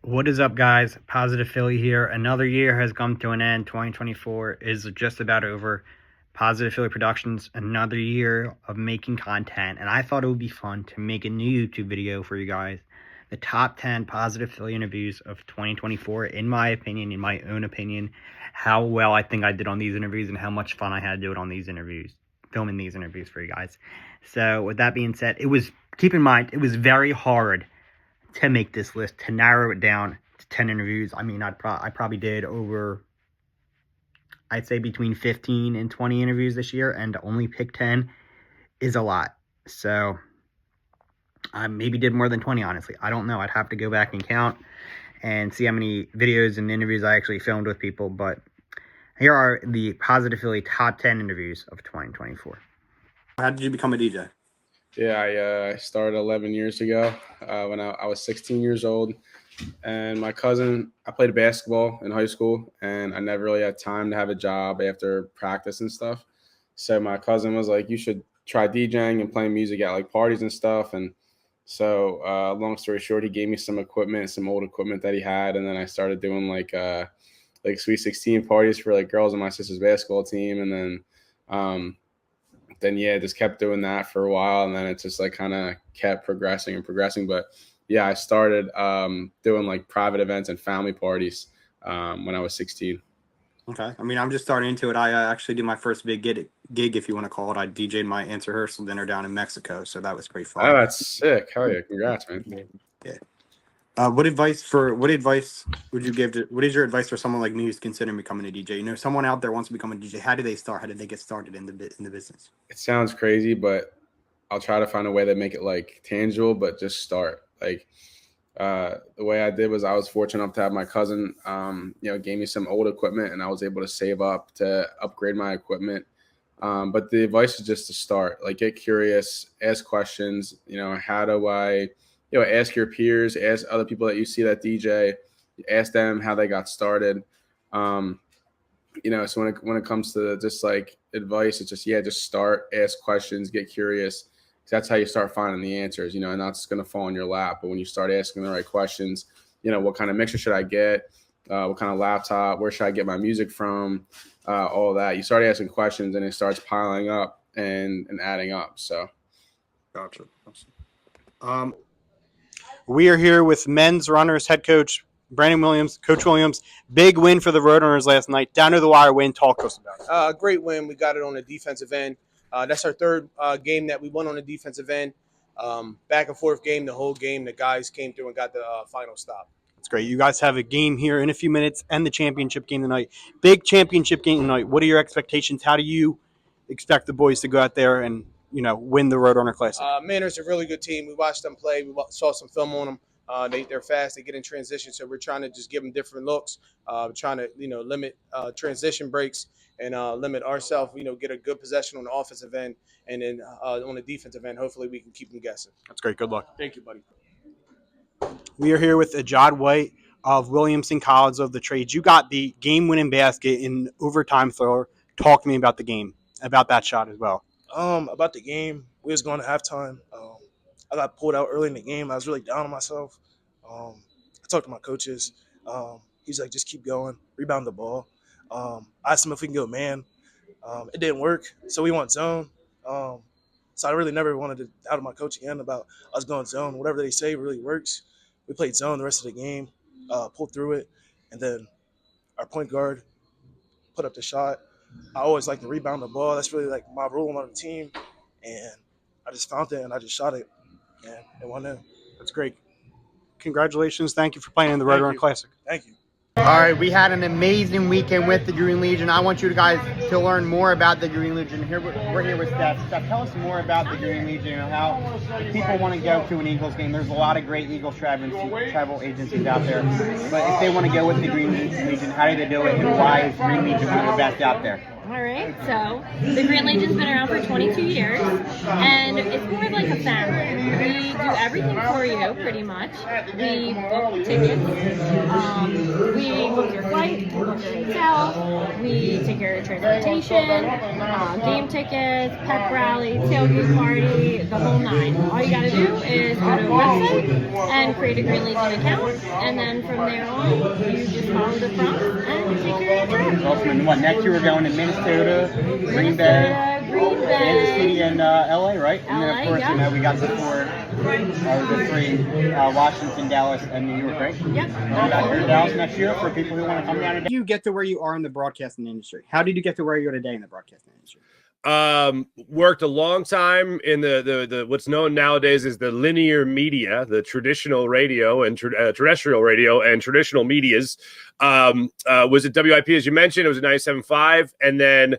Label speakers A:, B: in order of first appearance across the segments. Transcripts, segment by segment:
A: What is up, guys? Positive Philly here. Another year has come to an end. 2024 is just about over. Positive Philly Productions, another year of making content, and I thought it would be fun to make a new YouTube video for you guys. The top 10 Positive Philly interviews of 2024, in my opinion, in my own opinion, how well I think I did on these interviews and how much fun I had to do it on these interviews, filming these interviews for you guys. So with that being said, keep in mind, it was very hard to make this list, to narrow it down to 10 interviews. I mean, I probably did over, I'd say between 15 and 20 interviews this year, and to only pick 10 is a lot. So I maybe did more than 20, honestly. I don't know. I'd have to go back and count and see how many videos and interviews I actually filmed with people. But here are the Positive Philly top 10 interviews of 2024.
B: How did you become a DJ?
C: Yeah, I started 11 years ago when I was 16 years old. And my cousin, I played basketball in high school, and I never really had time to have a job after practice and stuff. So my cousin was like, you should try DJing and playing music at like parties and stuff. And so long story short, he gave me some equipment, some old equipment that he had. And then I started doing like Sweet 16 parties for like girls on my sister's basketball team. And then yeah, just kept doing that for a while, and then it just like kind of kept progressing. But yeah, I started doing like private events and family parties when I was 16.
B: Okay. I mean, I'm just starting into it. I actually did my first big gig, if you want to call it. I DJ'd my answer rehearsal dinner down in Mexico, so that was pretty fun.
C: Oh, that's sick. Hell yeah. Congrats, man.
B: Yeah. What advice would you give what is your advice for someone like me who's considering becoming a DJ? You know, someone out there wants to become a DJ. How do they start? How did they get started in the business?
C: It sounds crazy, but I'll try to find a way to make it like tangible, but just start. Like the way I did was I was fortunate enough to have my cousin, gave me some old equipment, and I was able to save up to upgrade my equipment. But the advice is just to start, like get curious, ask questions. You know, how do I ask your peers, ask other people that you see that DJ, ask them how they got started. So when it comes to just like advice, it's just start, ask questions, get curious. That's how you start finding the answers, and not just going to fall in your lap. But when you start asking the right questions, what kind of mixer should I get? What kind of laptop? Where should I get my music from? All that. You start asking questions, and it starts piling up and adding up. So,
B: gotcha. We are here with men's runners head coach Brandon Williams, Coach Williams. Big win for the Roadrunners last night. Down to the wire win. Talk to us about it.
D: Great win. We got it on the defensive end. That's our third game that we won on the defensive end. Back and forth game, the whole game. The guys came through and got the final stop.
B: That's great. You guys have a game here in a few minutes and the championship game tonight. Big championship game tonight. What are your expectations? How do you expect the boys to go out there and win the Roadrunner Classic?
D: Manor's a really good team. We watched them play. We saw some film on them. They're fast. They get in transition, so we're trying to just give them different looks. Trying to limit transition breaks and limit ourselves. Get a good possession on the offensive end, and then on the defensive end, hopefully we can keep them guessing.
B: That's great. Good luck.
D: Thank you, buddy.
B: We are here with Ajad White of Williamson College of the Trades. You got the game-winning basket in overtime thrower. Talk to me about the game, about that shot as well.
E: About the game, we was going to halftime. I got pulled out early in the game. I was really down on myself. I talked to my coaches. He's like, just keep going, rebound the ball. I asked him if we can go man. It didn't work, so we went zone. So I really never wanted to out of my coach again about us going zone. Whatever they say really works. We played zone the rest of the game, pulled through it, and then our point guard put up the shot. I always like to rebound the ball. That's really like my rule on the team. And I just found it, and I just shot it, and it went in.
B: That's great. Congratulations. Thank you for playing in the Roadrunner Classic.
E: Thank you.
A: All right, we had an amazing weekend with the Green Legion. I want you guys to learn more about the Green Legion. We're here with Steph. Steph, tell us more about the Green Legion and how people want to go to an Eagles game. There's a lot of great Eagles travel agencies out there. But if they want to go with the Green Legion, how do they do it, and why is Green Legion one of the best out there?
F: All right, so the Green Legion's been around for 22 years, and it's more of like a family. We do everything for you, pretty much. We book tickets, we book your flight, we book your hotel, we take care of your transportation, game tickets, pep rally, tailgate party, the whole nine. All you gotta do is go to a website and create a Green Legion account, and then from there on, you just follow the prompts and take care of your trip.
A: Awesome. And what, next year we're going to Minnesota, Green Bay, Kansas City, and LA, right? And then, of course,
F: yeah.
A: you know, we got the four, the three, Washington, Dallas, and New York, right?
F: Yep.
A: And we got here in Dallas next year for people who want to come down
B: How did you get to where you are in the broadcasting industry? How did you get to where you are today in the broadcasting industry?
G: Worked a long time in the what's known nowadays as the linear media, the traditional radio and terrestrial radio and traditional medias. Was at WIP, as you mentioned. It was at 97.5, and then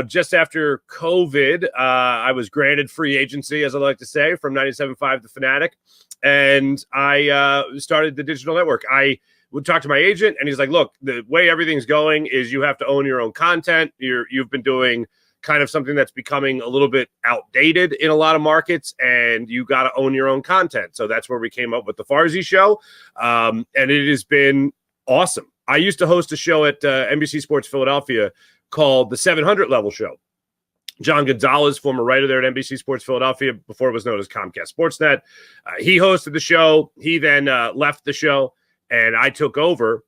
G: just after COVID, I was granted free agency, as I like to say, from 97.5 to Fanatic, and I started the digital network. I would talk to my agent, and he's like, "Look, the way everything's going is you have to own your own content. You've been doing kind of something that's becoming a little bit outdated in a lot of markets, and you got to own your own content." So that's where we came up with the Farsy Show, and it has been awesome. I used to host a show at NBC Sports Philadelphia called the 700 Level Show. John Gonzalez, former writer there at NBC Sports Philadelphia, before it was known as Comcast Sportsnet, he hosted the show. He then left the show, and I took over.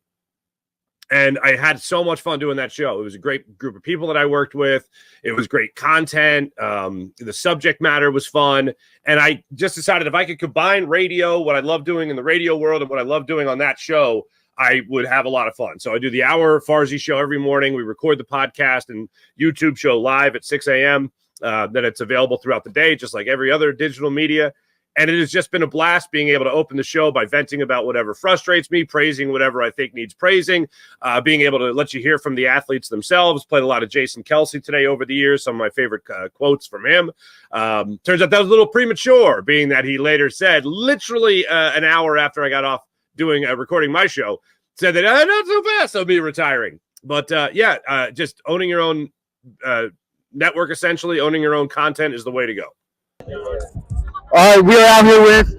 G: And I had so much fun doing that show. It was a great group of people that I worked with. It was great content. The subject matter was fun. And I just decided if I could combine radio, what I love doing in the radio world, and what I love doing on that show, I would have a lot of fun. So I do the hour Farsy Show every morning. We record the podcast and YouTube show live at 6 a.m. Then it's available throughout the day, just like every other digital media. And it has just been a blast being able to open the show by venting about whatever frustrates me, praising whatever I think needs praising, being able to let you hear from the athletes themselves. Played a lot of Jason Kelsey today over the years, some of my favorite quotes from him. Turns out that was a little premature, being that he later said, literally an hour after I got off doing recording my show, said that not so fast, I'll be retiring. But just owning your own network, essentially owning your own content is the way to go.
H: All right, we are out here with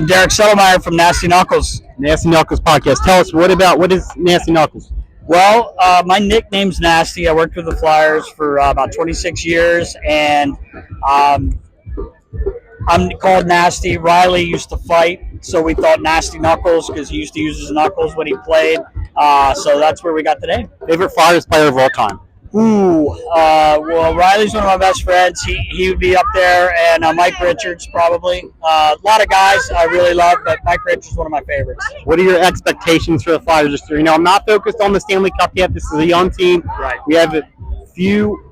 H: Derek Settlemeyer from Nasty Knuckles.
B: Nasty Knuckles podcast. Tell us, what is Nasty Knuckles?
H: Well, my nickname's Nasty. I worked with the Flyers for about 26 years, and I'm called Nasty. Riley used to fight, so we thought Nasty Knuckles because he used to use his knuckles when he played. So that's where we got the name.
B: Favorite Flyers player of all time?
H: Well, Riley's one of my best friends. He would be up there, and Mike Richards probably. A lot of guys I really love, but Mike Richards is one of my favorites.
B: What are your expectations for the Flyers this year? You know, I'm not focused on the Stanley Cup yet. This is a young team.
H: Right.
B: We have a few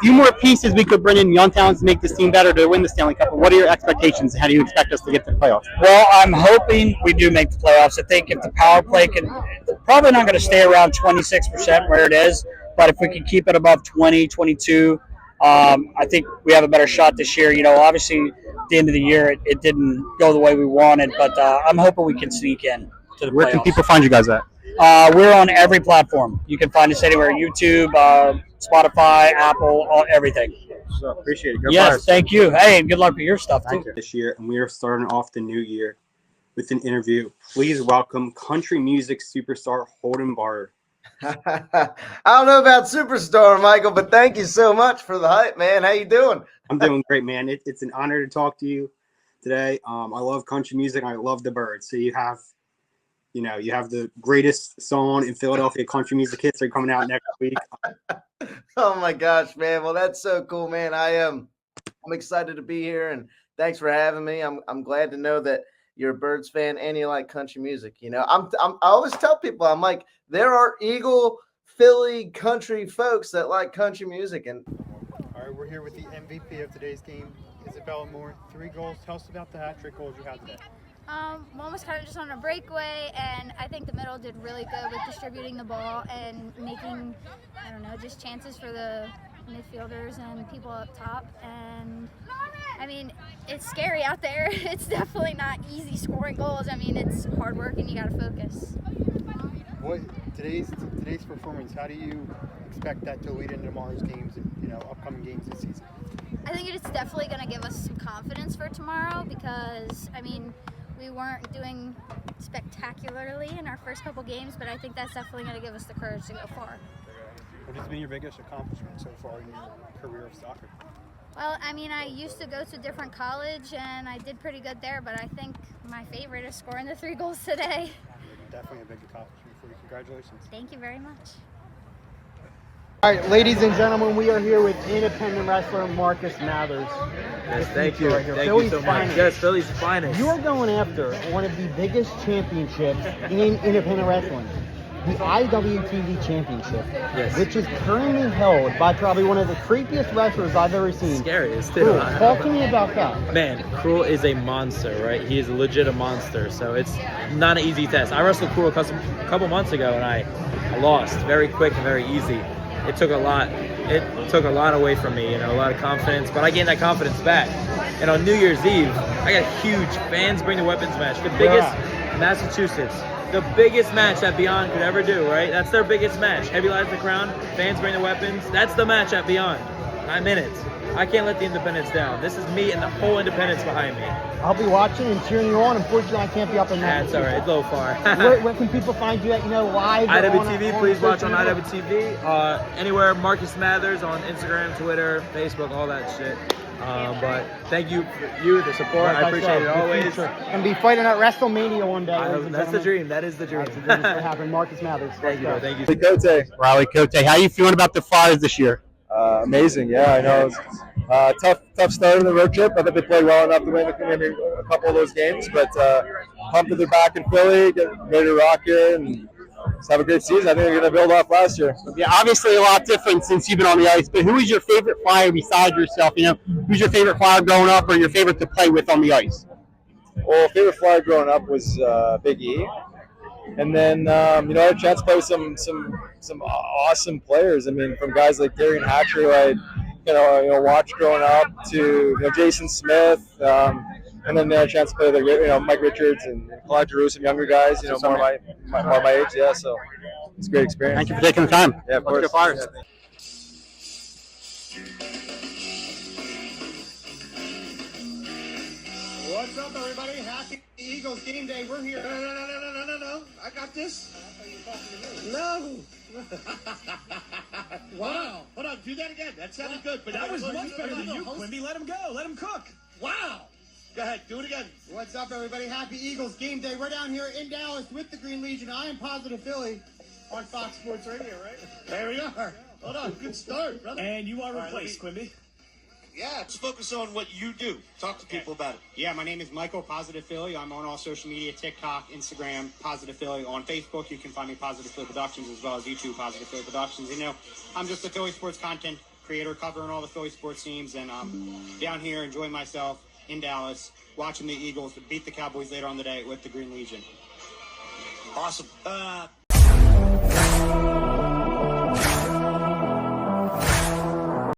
B: more pieces we could bring in, young talents, to make this team better to win the Stanley Cup. But what are your expectations? How do you expect us to get to the playoffs?
H: Well, I'm hoping we do make the playoffs. I think if the power play can, probably not going to stay around 26% where it is, but if we can keep it above 20, 22, I think we have a better shot this year. You know, obviously at the end of the year, it didn't go the way we wanted, but I'm hoping we can sneak in to the
B: Where
H: playoffs.
B: can people find you guys at?
H: We're on every platform. You can find us anywhere: YouTube, Spotify, Apple, everything.
B: So appreciate it. Go
H: Yes,
B: Flyers.
H: thank you. Hey, and good luck with your stuff too.
B: This year, and we are starting off the new year with an interview. Please welcome country music superstar Holden Barr.
I: I don't know about superstar, Michael, but thank you so much for the hype, man. How you doing?
B: I'm doing great, man. It's an honor to talk to you today. I love country music. I love the Birds. So you have the greatest song in Philadelphia country music history coming out next week.
I: Oh my gosh, man. Well, that's so cool, man. I'm excited to be here, and thanks for having me. I'm glad to know that you're a Birds fan and you like country music. You know, I always tell people, I'm like, there are Eagle, Philly country folks that like country music. And
J: all right, we're here with the MVP of today's game, Isabella Moore. 3 goals. Tell us about the hat-trick goals you had today.
K: One was kind of just on a breakaway, and I think the middle did really good with distributing the ball and making, just chances for the midfielders and people up top. And I mean, it's scary out there. It's definitely not easy scoring goals. I mean, it's hard work and you got to focus.
J: What today's performance? How do you expect that to lead into tomorrow's games and upcoming games this season?
K: I think it's definitely going to give us some confidence for tomorrow because we weren't doing spectacularly in our first couple games, but I think that's definitely going to give us the courage to go far.
J: What has been your biggest accomplishment so far in your career of soccer?
K: Well, I used to go to a different college and I did pretty good there, but I think my favorite is scoring the 3 goals today.
J: Definitely a big accomplishment for you. Congratulations.
K: Thank you very much.
A: All right, ladies and gentlemen, we are here with independent wrestler Marcus Mathers.
L: Yes, thank you.
A: Right here.
L: Thank
A: Philly's
L: you so much.
A: finest.
L: Yes, Philly's finest.
A: You are going after one of the biggest championships in independent wrestling, the IWTV Championship,
L: Yes.
A: which is currently held by probably one of the creepiest wrestlers I've ever seen.
L: Scariest, too.
A: Cruel. Talk to me about that.
L: Man, Cruel is a monster, right? He is legit a monster, so it's not an easy test. I wrestled Cruel a couple months ago, and I lost very quick and very easy. It took a lot. It took a lot away from me, a lot of confidence, but I gained that confidence back. And on New Year's Eve, I got a huge Fans Bring the Weapons match, the biggest Massachusetts. The biggest match that Beyond could ever do, right? That's their biggest match. Heavy Lies the Crown, Fans Bring the Weapons. That's the match at Beyond. I'm in it. I can't let the independents down. This is me and the whole independents behind me.
A: I'll be watching and cheering you on. Unfortunately, I can't be up in that.
L: That's all right. It's a little far.
A: where can people find you at, live?
L: IWTV, please watch on IWTV. Anywhere, Marcus Mathers on Instagram, Twitter, Facebook, all that shit. But thank you for the support. I appreciate it always.
A: And be fighting at WrestleMania one day.
L: That's the dream. That is the dream.
A: That's the dream for happening. Marcus Mathers.
L: Thank you, bro. Thank you.
M: Riley Cote. How are you feeling about the Flyers this year?
N: Amazing, yeah. I know it's tough start of the road trip. I think they played well enough to win maybe a couple of those games, but pumped that they're back in Philly, get ready to rock it, and just have a great season. I think they're going to build off last year.
M: Yeah, obviously a lot different since you've been on the ice, but who is your favorite Flyer besides yourself? Who's your favorite Flyer growing up or your favorite to play with on the ice?
N: Well, favorite Flyer growing up was Big E. And then, I had a chance to play with some awesome players. I mean, from guys like Darian Hatcher, who I watched growing up, to Jason Smith, and then I had a chance to play with Mike Richards and Claude Giroux, some younger guys, more my age. Yeah, so it's a great experience.
M: Thank you for taking the time.
N: Yeah, of course.
M: Let's go Flyers.
O: What's up, everybody? Happy Eagles game day. We're here. No. I got this. No. Wow. Hold on. Do that again. That sounded good. But
P: that was much better than you, Quimby. Let him go. Let him cook.
O: Wow. Go ahead. Do it again. What's up, everybody? Happy Eagles game day. We're down here in Dallas with the Green Legion. I am Positive Philly on Fox Sports Radio, right? There we are. Hold on. Good start, brother.
P: And you are replaced, Quimby.
O: Yeah, let's focus on what you do. Talk to people about it.
Q: Yeah, my name is Michael, Positive Philly. I'm on all social media, TikTok, Instagram, Positive Philly. On Facebook, you can find me Positive Philly Productions, as well as YouTube, Positive Philly Productions. I'm just a Philly sports content creator covering all the Philly sports teams, and I'm down here enjoying myself in Dallas, watching the Eagles beat the Cowboys later on the day with the Green Legion.
O: Awesome.